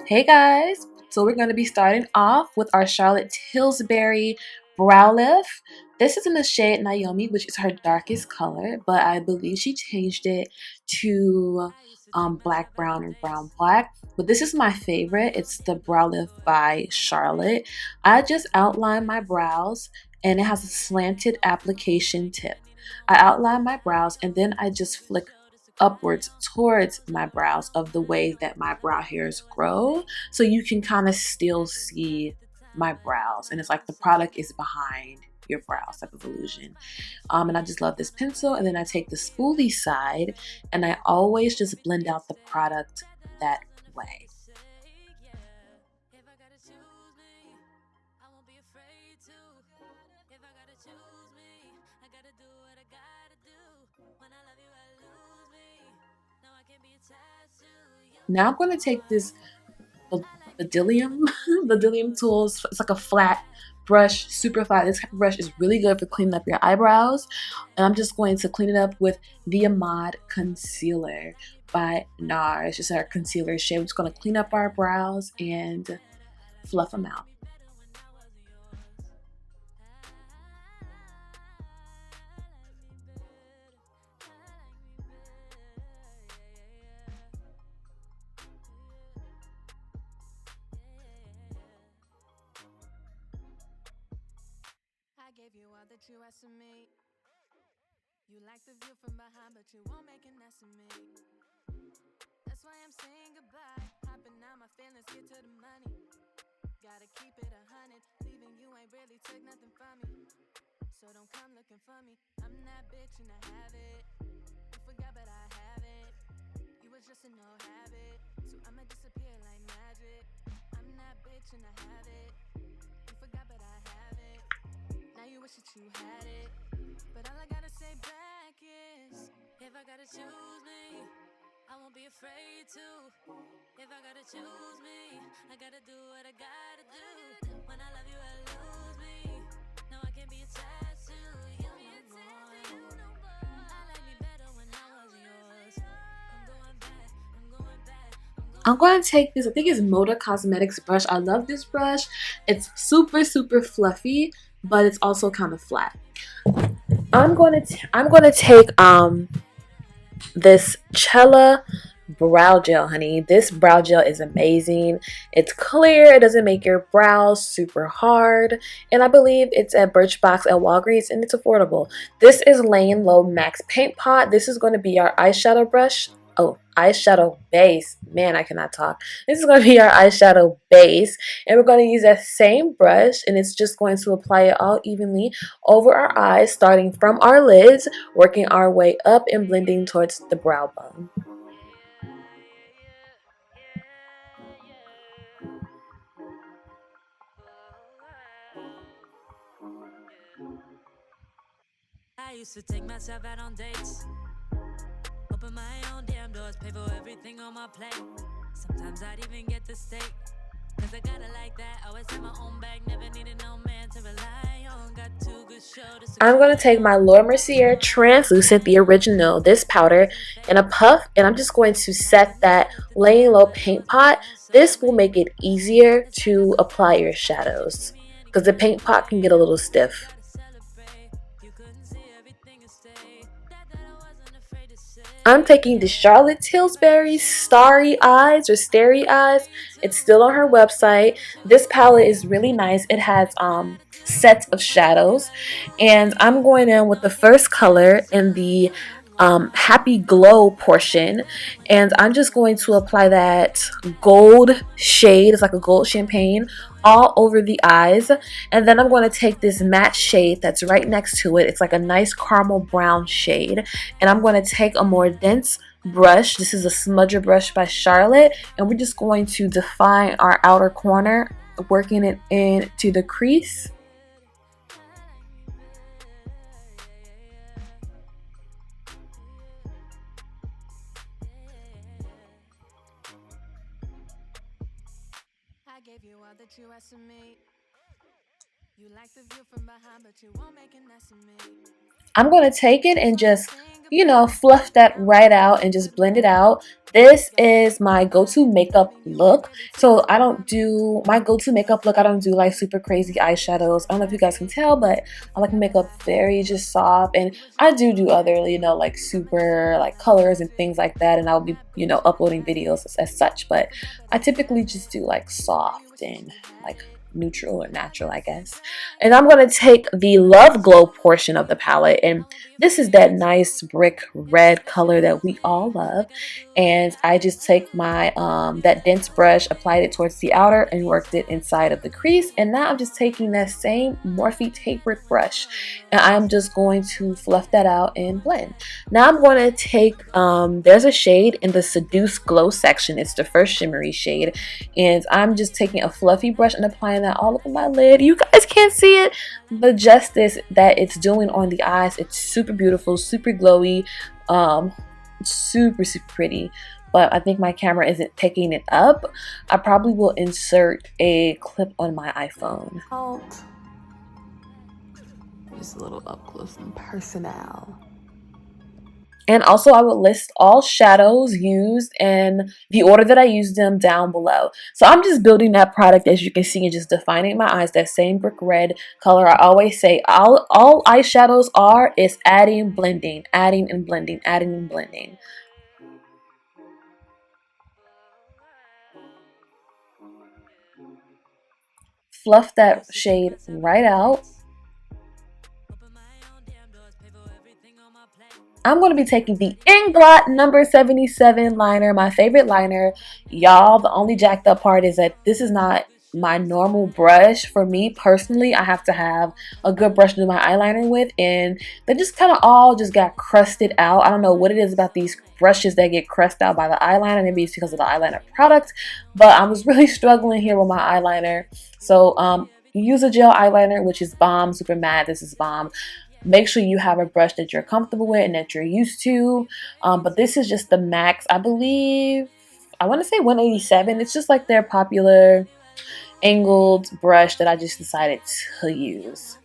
Hey guys, so we're going to be starting off with our Charlotte Tilbury brow lift. This is in the shade Naomi, which is her darkest color, but I believe she changed it to black, brown, and brown black. But this is my favorite. It's the brow lift by Charlotte. I just outline my brows and it has a slanted application tip. I outline my brows and then I just flick upwards towards my brows of the way that my brow hairs grow, so you can kind of still see my brows, and it's like the product is behind your brows type of illusion. And I just love this pencil, and then I take the spoolie side and I always just blend out the product that way. Now I'm going to take this Bedylium, Bedylium tools. It's like a flat brush, super flat. This type of brush is really good for cleaning up your eyebrows. And I'm just going to clean it up with the Amade Concealer by Nars. Just our concealer shade. We're just going to clean up our brows and fluff them out. You estimate you like the view from behind, but you won't make an estimate. That's why I'm saying goodbye. Hopping out my feelings, get to the money. Gotta keep it 100. Leaving you ain't really took nothing from me. So don't come looking for me. I'm that bitch and I have it. You forgot, but I haven't. You was just a no habit, so I'ma disappear like magic. I'm that bitch and I have it. You forgot, but I haven't. Now you wish that you had it, but all I gotta say back is, if I gotta choose me, I won't be afraid to. If I gotta choose me, I gotta do what I gotta do. When I love you, I lose me. No, I can't be attached to you no more. I like me better when I was yours. I'm going back, I'm going back. I'm going to take this, I think it's Moda Cosmetics brush. I love this brush. It's super, super fluffy, but it's also kind of flat. I'm going to take this Chella brow gel, honey. This brow gel is amazing. It's clear. It doesn't make your brows super hard, and I believe it's at Birchbox at Walgreens, and it's affordable. This is Laying Low Max Paint Pot. This is going to be our eyeshadow brush. Oh, eyeshadow base. Man, I cannot talk. This is going to be our eyeshadow base, and we're going to use that same brush, and it's just going to apply it all evenly over our eyes, starting from our lids, working our way up and blending towards the brow bone. I used to take myself out on dates, open my own damn doors, pay for everything on my plate. Sometimes I'd even get the steak, cause I gotta like that. Always have my own bag, never needed no man to rely on. Got too good shoulders. I'm going to take my Laura Mercier Translucent, the original, this powder, in a puff, and I'm just going to set that Laying Low paint pot. This will make it easier to apply your shadows, because the paint pot can get a little stiff. I'm taking the Charlotte Tilbury Starry Eyes or Starry Eyes. It's still on her website. This palette is really nice. It has sets of shadows, and I'm going in with the first color in the Happy Glow portion, and I'm just going to apply that gold shade. It's like a gold champagne all over the eyes, and then I'm going to take this matte shade that's right next to it. It's like a nice caramel brown shade, and I'm going to take a more dense brush. This is a smudger brush by Charlotte, and we're just going to define our outer corner, working it into the crease. You estimate you like the view from behind, but you won't make an estimate. I'm going to take it and just you know, fluff that right out and just blend it out. This is my go-to makeup look. So I don't do my go-to makeup look. I don't do like super crazy eyeshadows. I don't know if you guys can tell, but I like my makeup very just soft. And I do other, you know, like super like colors and things like that. And I'll be, you know, uploading videos as such. But I typically just do like soft and like neutral or natural, I guess. And I'm going to take the Love Glow portion of the palette, and this is that nice brick red color that we all love. And I just take my that dense brush, applied it towards the outer and worked it inside of the crease. And now I'm just taking that same Morphe tapered brush and I'm just going to fluff that out and blend. Now I'm going to take there's a shade in the Seduce Glow section. It's the first shimmery shade, and I'm just taking a fluffy brush and applying that all over my lid. You guys can't see it, the justice that it's doing on the eyes. It's super beautiful, super glowy, super pretty. But I think my camera isn't picking it up. I probably will insert a clip on my iPhone. Just a little up close and personal. And also I will list all shadows used and the order that I used them down below. So I'm just building that product, as you can see, and just defining my eyes, that same brick red color. I always say all eyeshadows are is adding, blending, adding and blending, adding and blending. Fluff that shade right out. I'm going to be taking the Inglot number 77 liner, my favorite liner. Y'all, the only jacked up part is that this is not my normal brush. For me personally, I have to have a good brush to do my eyeliner with, and they just kind of all just got crusted out. I don't know what it is about these brushes that get crusted out by the eyeliner. Maybe it's because of the eyeliner product, but I was really struggling here with my eyeliner. So use a gel eyeliner, which is bomb, super matte. This is bomb. Make sure you have a brush that you're comfortable with and that you're used to. But this is just the max, I believe. I want to say 187. It's just like their popular angled brush that I just decided to use.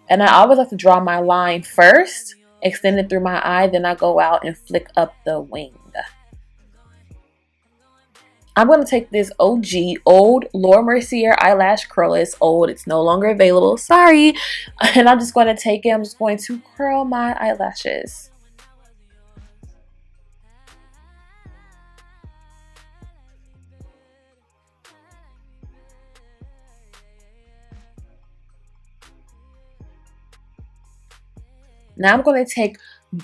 And I always like to draw my line first, extend it through my eye, then I go out and flick up the wing. I'm going to take this OG, old Laura Mercier eyelash curl. It's old. It's no longer available. Sorry. And I'm just going to take it. I'm just going to curl my eyelashes. Now I'm going to take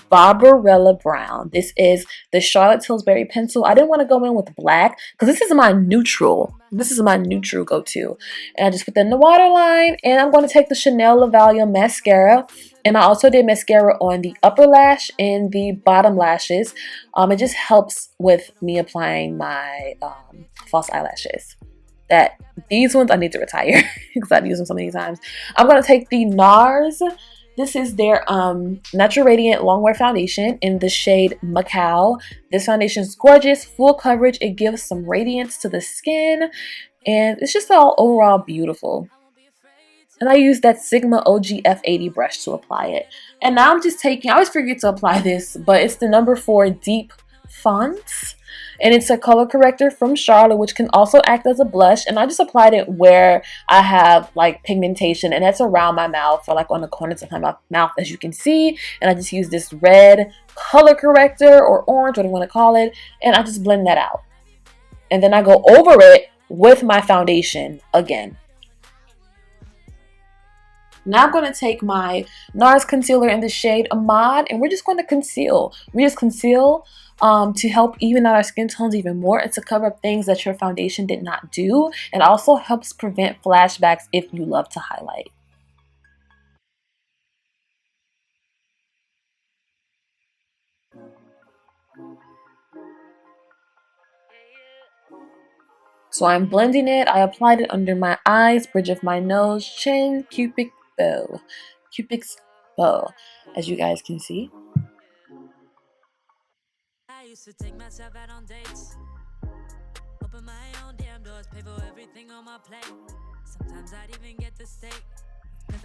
Barbarella brown. This is the Charlotte Tilbury pencil. I didn't want to go in with black because this is my neutral. This is my neutral go-to. And I just put that in the waterline. And I'm going to take the Chanel La Valia mascara. And I also did mascara on the upper lash and the bottom lashes. It just helps with me applying my false eyelashes. These ones I need to retire because I've used them so many times. I'm going to take the Nars. This is their Natural Radiant Longwear Foundation in the shade Macao. This foundation is gorgeous, full coverage. It gives some radiance to the skin, and it's just all overall beautiful. And I use that Sigma OG F80 brush to apply it. And now I'm just taking, I always forget to apply this, but it's the number 4 Deep Fonts. And it's a color corrector from Charlotte, which can also act as a blush. And I just applied it where I have like pigmentation, and that's around my mouth, or like on the corners of my mouth, as you can see. And I just use this red color corrector, or orange, whatever you want to call it, and I just blend that out. And then I go over it with my foundation again. Now I'm going to take my Nars Concealer in the shade Amade, and we're just going to conceal. We just conceal to help even out our skin tones even more, and to cover up things that your foundation did not do. It also helps prevent flashbacks if you love to highlight. So I'm blending it. I applied it under my eyes, bridge of my nose, chin, Cupid's bow, as you guys can see. I used to take myself out on dates, open my own damn doors, pay for everything on my plate. Sometimes I'd even get the steak, 'cause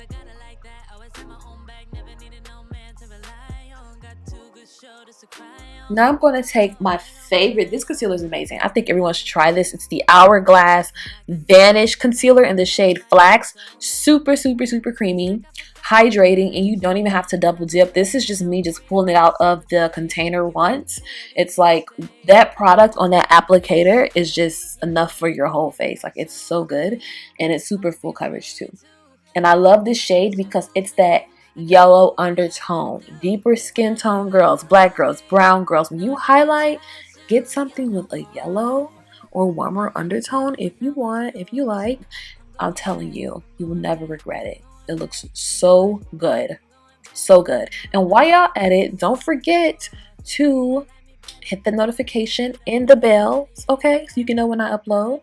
Now I'm going to take my favorite. This concealer is amazing. I think everyone should try this. It's the Hourglass Vanish Concealer in the shade Flax. Super, super, super creamy, hydrating, and you don't even have to double dip. This is just me just pulling it out of the container once. It's like that product on that applicator is just enough for your whole face. Like, it's so good, and it's super full coverage too. And I love this shade because it's that yellow undertone. Deeper skin tone girls, black girls, brown girls, when you highlight, get something with a yellow or warmer undertone if you want, if you like. I'm telling you, you will never regret it. It looks so good. So good. And while y'all at it, don't forget to hit the notification and the bell, okay? So you can know when I upload.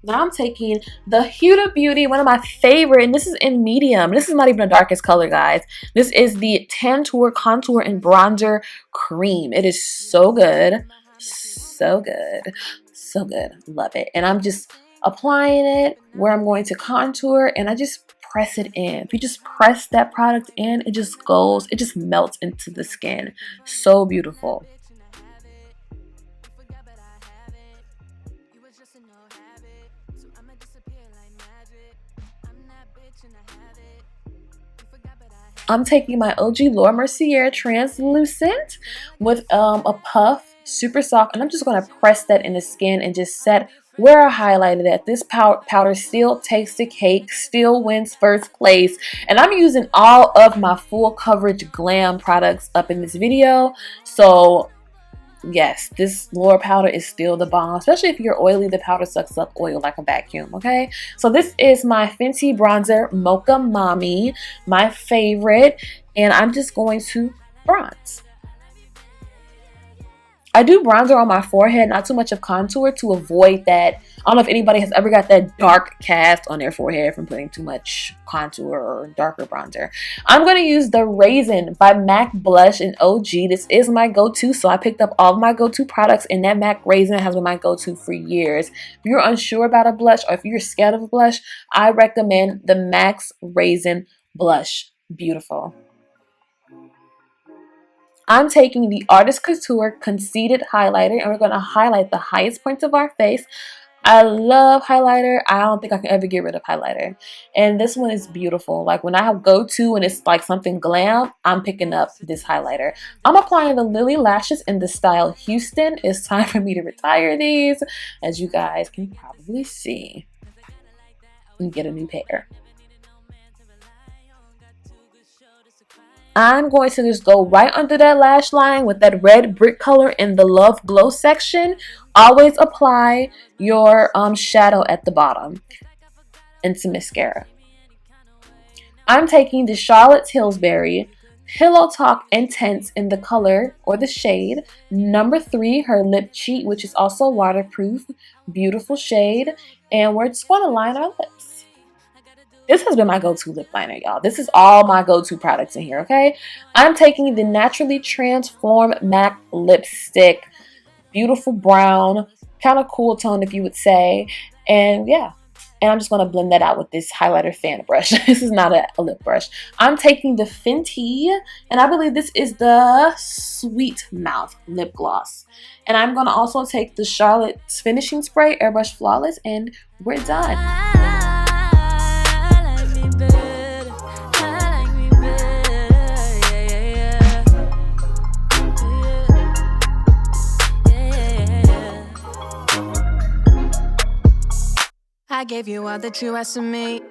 Now I'm taking the Huda Beauty, one of my favorite, and this is in medium. This is not even the darkest color, guys. This is the Tantour Contour and Bronzer Cream. It is so good. So good. So good. Love it. And I'm just applying it where I'm going to contour, and I just press it in. If you just press that product in, it just goes, it just melts into the skin. So beautiful. I'm taking my OG Laura Mercier translucent with a puff, super soft, and I'm just going to press that in the skin and just set where I highlighted at. This powder still takes the cake, still wins first place, and I'm using all of my full coverage Glam products up in this video. So yes, this Laura powder is still the bomb, especially if you're oily. The powder sucks up oil like a vacuum, okay? So this is my Fenty bronzer, Mocha Mommy, my favorite, and I'm just going to bronze. I do bronzer on my forehead, not too much of contour, to avoid that. I don't know if anybody has ever got that dark cast on their forehead from putting too much contour or darker bronzer. I'm going to use the Razin by MAC Blush in OG. This is my go-to, so I picked up all of my go-to products, and that MAC Razin has been my go-to for years. If you're unsure about a blush, or if you're scared of a blush, I recommend the MAC Razin Blush. Beautiful. I'm taking the Artist Couture Conceited Highlighter, and we're going to highlight the highest points of our face. I love highlighter. I don't think I can ever get rid of highlighter. And this one is beautiful. Like, when I go to and it's like something glam, I'm picking up this highlighter. I'm applying the Lilly lashes in the style Houston. It's time for me to retire these, as you guys can probably see, and get a new pair. I'm going to just go right under that lash line with that red brick color in the Love Glow section. Always apply your shadow at the bottom and some mascara. I'm taking the Charlotte Tilbury Pillow Talk Intense in the color, or the shade, number 3, her lip cheat, which is also waterproof. Beautiful shade. And we're just going to line our lips. This has been my go-to lip liner, y'all. This is all my go-to products in here, okay? I'm taking the Naturally Transformed MAC Lipstick. Beautiful brown, kind of cool tone, if you would say. And yeah, and I'm just going to blend that out with this highlighter fan brush. This is not a lip brush. I'm taking the Fenty, and I believe this is the Sweet Mouth lip gloss. And I'm going to also take the Charlotte's Finishing Spray Airbrush Flawless, and we're done. I gave you all that you asked of me.